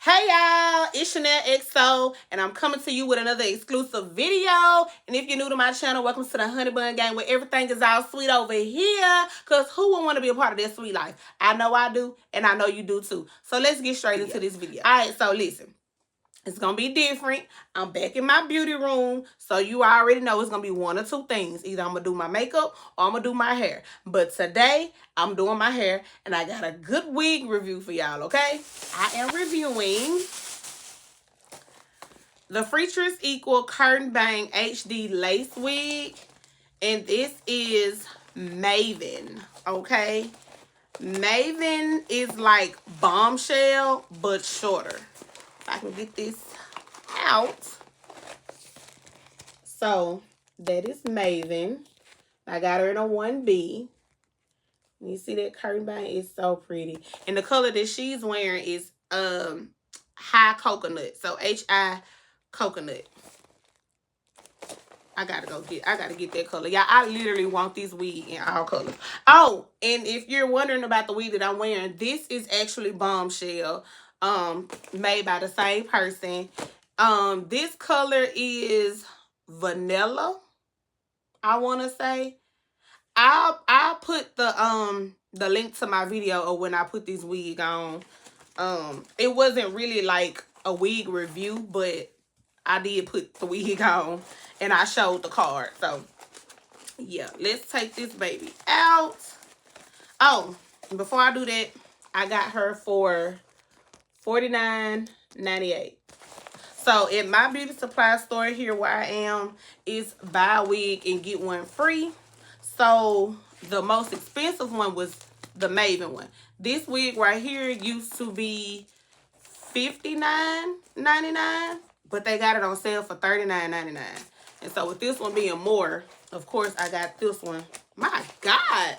Hey y'all, it's Chanel XO, and I'm coming to you with another exclusive video. And if you're new to my channel, welcome to the Honey Bun Gang, where everything is all sweet over here. Cause who would want to be a part of that sweet life? I know I do, and I know you do too. So let's get straight into this video. Alright, so listen. It's going to be different. I'm back in my beauty room, so you already know it's going to be one or two things. Either I'm going to do my makeup or I'm going to do my hair. But today, I'm doing my hair, and I got a good wig review for y'all, okay? I am reviewing the FreeTress Equal Curtain Bang HD Lace Wig, and this is Maven, okay? Maven is like Bombshell, but shorter. If I can get this out. So that is Maven. I got her in a 1B. You see that curtain bang is so pretty. And the color that she's wearing is high coconut. So HI coconut. I gotta get that color. Yeah, I literally want this wig in all colors. Oh, and if you're wondering about the wig that I'm wearing, this is actually Bombshell. Made by the same person. This color is vanilla, I want to say. I'll put the link to my video of when I put this wig on. It wasn't really like a wig review, but I did put the wig on and I showed the card. So yeah, let's take this baby out. Oh, before I do that, I got her for $49.98. So at my beauty supply store here where I am, is buy a wig and get one free. So the most expensive one was the Maven one. This wig right here used to be $59.99, but they got it on sale for $39.99. And so with this one being more, of course I got this one. My God.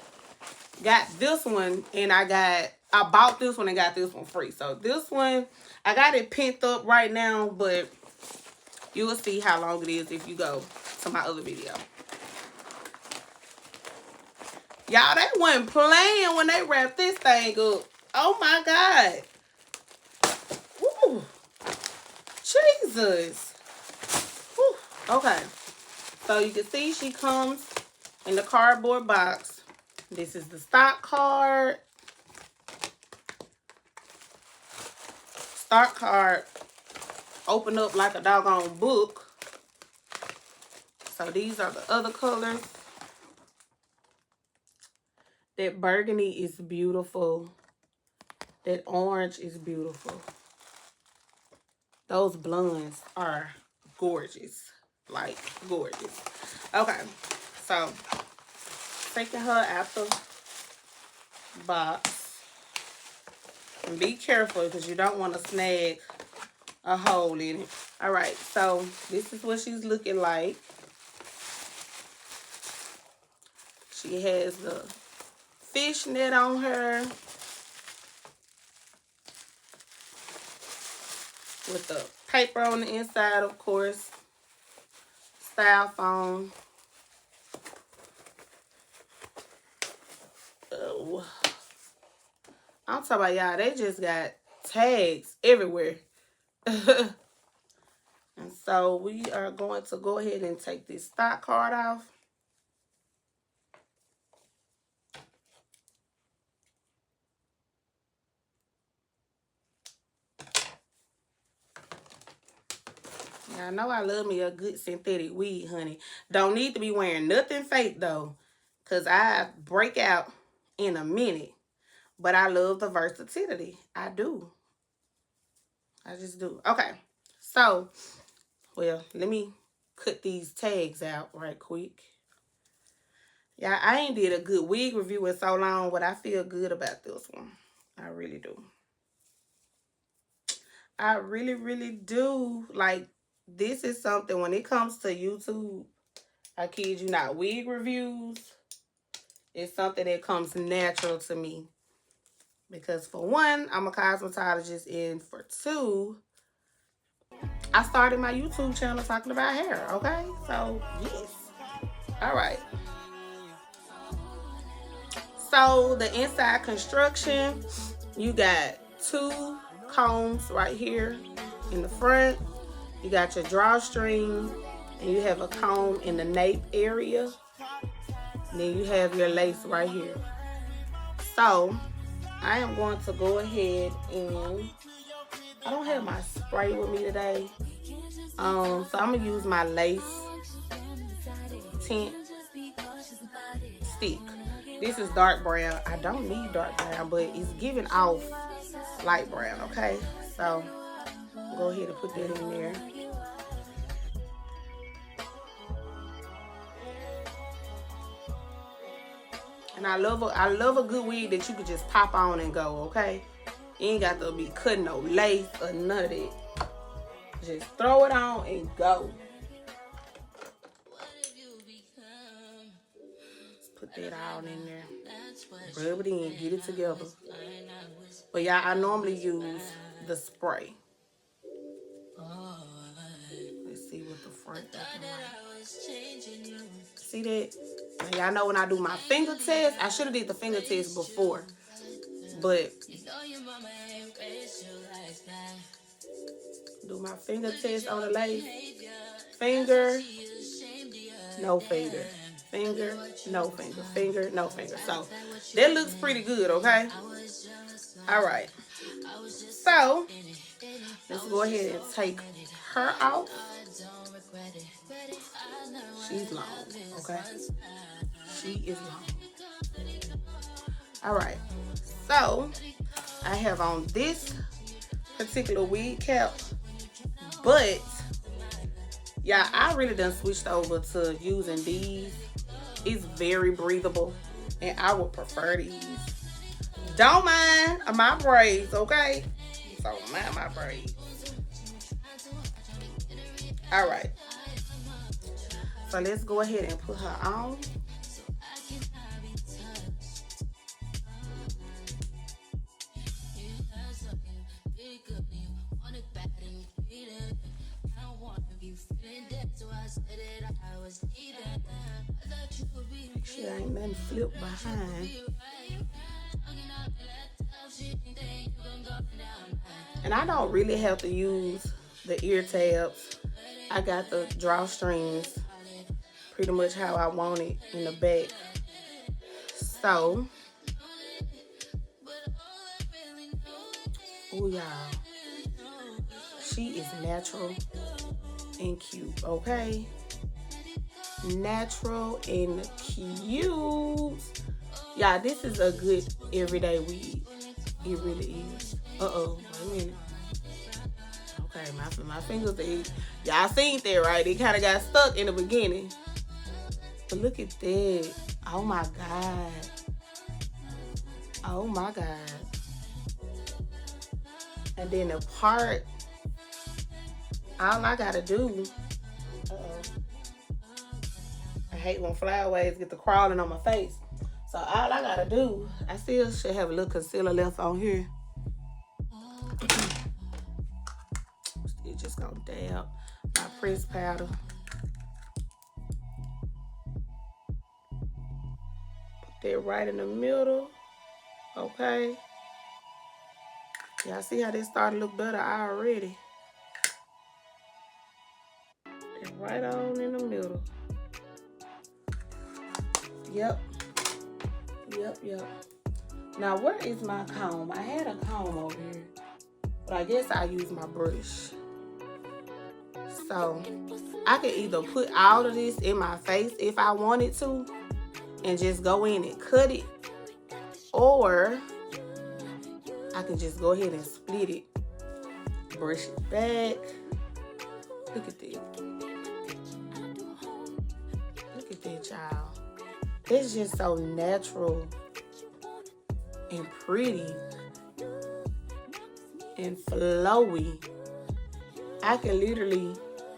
Got this one, and I bought this one and got this one free. So this one, I got it pent up right now, but you will see how long it is if you go to my other video. Y'all, they wasn't playing when they wrapped this thing up. Oh my God. Woo. Jesus. Woo. Okay. So you can see she comes in the cardboard box. This is the stock card. Stock card open up like a doggone book. So these are the other colors. That burgundy is beautiful. That orange is beautiful. Those blondes are gorgeous. Like, gorgeous. Okay. So, taking her out the box. And be careful because you don't want to snag a hole in it. Alright, so this is what she's looking like. She has the fishnet on her with the paper on the inside, of course. Styrofoam. Oh, I'm talking about y'all. They just got tags everywhere. And so we are going to go ahead and take this stock card off. I know I love me a good synthetic wig, honey. Don't need to be wearing nothing fake, though, because I break out in a minute. But I love the versatility. I do. I just do. Okay. So, well, let me cut these tags out right quick. Yeah, I ain't did a good wig review in so long, but I feel good about this one. I really do. I really, really do. Like, this is something, when it comes to YouTube, I kid you not, wig reviews, it's something that comes natural to me. Because for one, I'm a cosmetologist, and for two, I started my YouTube channel talking about hair, okay? So, yes. All right. So, the inside construction, you got 2 combs right here in the front. You got your drawstring, and you have a comb in the nape area. And then you have your lace right here. So, I am going to go ahead and, I don't have my spray with me today. So I'm gonna use my lace tint stick. This is dark brown. I don't need dark brown, but it's giving off light brown, okay? So go ahead and put that in there. And I love a good wig that you could just pop on and go, okay? You ain't got to be cutting no lace or none of that. Just throw it on and go. Let's put that all in there. Rub it in, get it together. But yeah, I normally use the spray. Let's see what the front looking like. See that? Now, y'all know when I do my finger test, I should have did the finger test before. But do my finger test on the lace. Finger, no finger. Finger, no finger. Finger, no finger. So that looks pretty good, okay? All right. So let's go ahead and take her off. She's long, okay? She is long. All right. So I have on this particular wig cap, but yeah, I really done switched over to using these. It's very breathable, and I would prefer these. Don't mind my braids, okay? So mind my braids. All right. So let's go ahead and put her on. Shit, ain't nothing flipped behind. And I don't really have to use the ear tabs. I got the drawstrings pretty much how I want it in the back. So, oh y'all, she is natural and cute, okay? Natural and cute. Yeah, this is a good everyday wig. It really is. Uh-oh, wait a minute. Okay, my fingers, y'all seen that, right? It kind of got stuck in the beginning. But look at that. Oh my God. Oh my God. And then the part, all I gotta do, I hate when flyaways get to crawling on my face. So all I gotta do, I still should have a little concealer left on here. Still just gonna dab my press powder. Put that right in the middle. Okay. Y'all see how this started to look better already? And right on in the middle. Yep. Now, where is my comb? I had a comb over here, but I guess I use my brush. So, I can either put all of this in my face if I wanted to, and just go in and cut it, or I can just go ahead and split it, brush it back. Look at this. It's just so natural and pretty and flowy. I can literally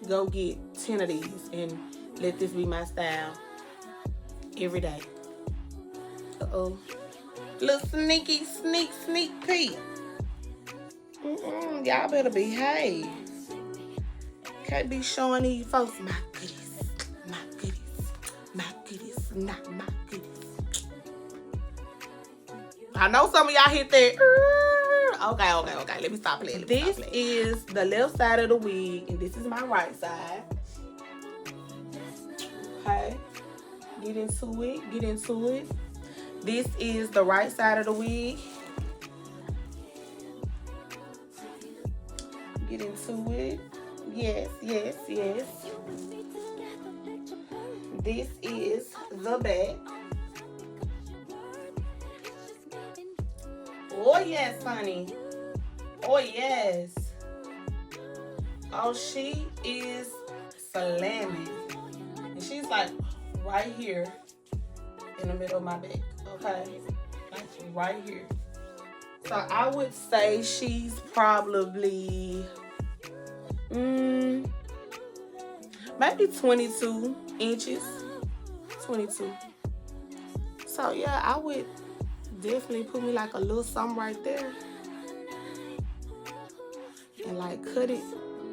go get 10 of these and let this be my style every day. Uh-oh. Little sneak peek. Y'all better behave. Can't be showing these folks my goodies, not my goodies. I know some of y'all hit that. Okay. Let me stop playing. This is the left side of the wig, and this is my right side. Okay. Get into it. This is the right side of the wig. Get into it. Yes. This is the back. Oh, yes, honey. Oh, yes. Oh, she is slamming. And she's like right here in the middle of my back. Okay? Like right here. So I would say she's probably maybe 22 inches. 22. So yeah, I would definitely put me like a little something right there. And like cut it.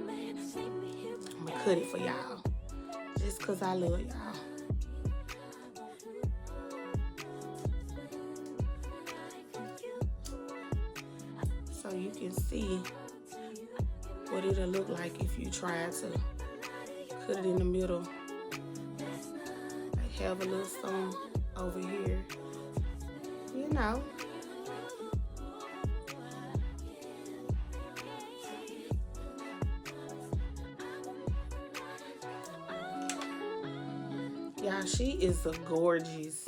I'm gonna cut it for y'all. Just cause I love y'all. So you can see what it'll look like if you try to cut it in the middle. Like have a little something over here. You know. Y'all, she is a gorgeous.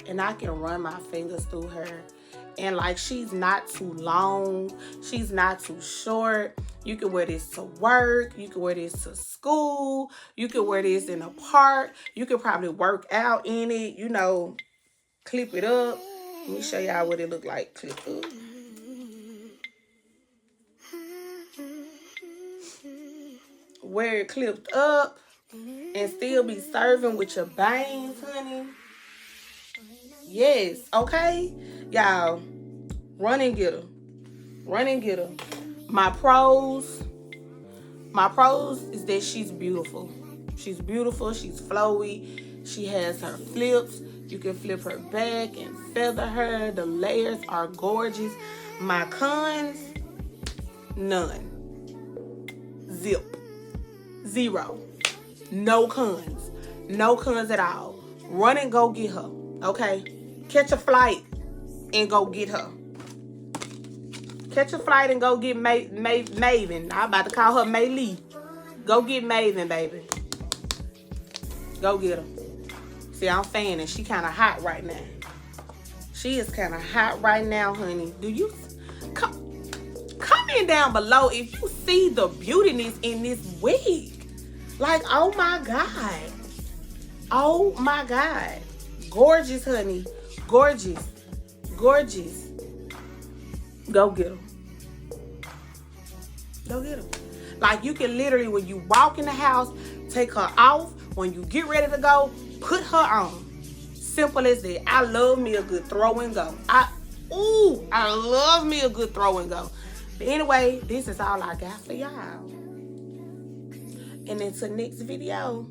And I can run my fingers through her. And like, she's not too long. She's not too short. You can wear this to work. You can wear this to school. You can wear this in a park. You could probably work out in it. You know, clip it up. Let me show y'all what it look like clipped up. Wear it clipped up and still be serving with your bangs, honey. Yes, okay? Y'all, run and get her. My pros is that she's beautiful. She's beautiful, she's flowy. She has her flips. You can flip her back and feather her. The layers are gorgeous. My cons, none. Zero. No cons at all. Run and go get her, okay? Catch a flight and go get her. Catch a flight and go get Maven. I'm about to call her May Lee. Go get Maven, baby. Go get her. See, I'm fanning. She kind of hot right now. She is kind of hot right now, honey. Do you... Comment down below if you see the beautiness in this wig. Like, oh my God. Oh my God. Gorgeous, honey. Gorgeous. Go get them. Like, you can literally, when you walk in the house, take her off. When you get ready to go, put her on. Simple as that. I love me a good throw and go. I love me a good throw and go. But anyway, this is all I got for y'all. And until next video.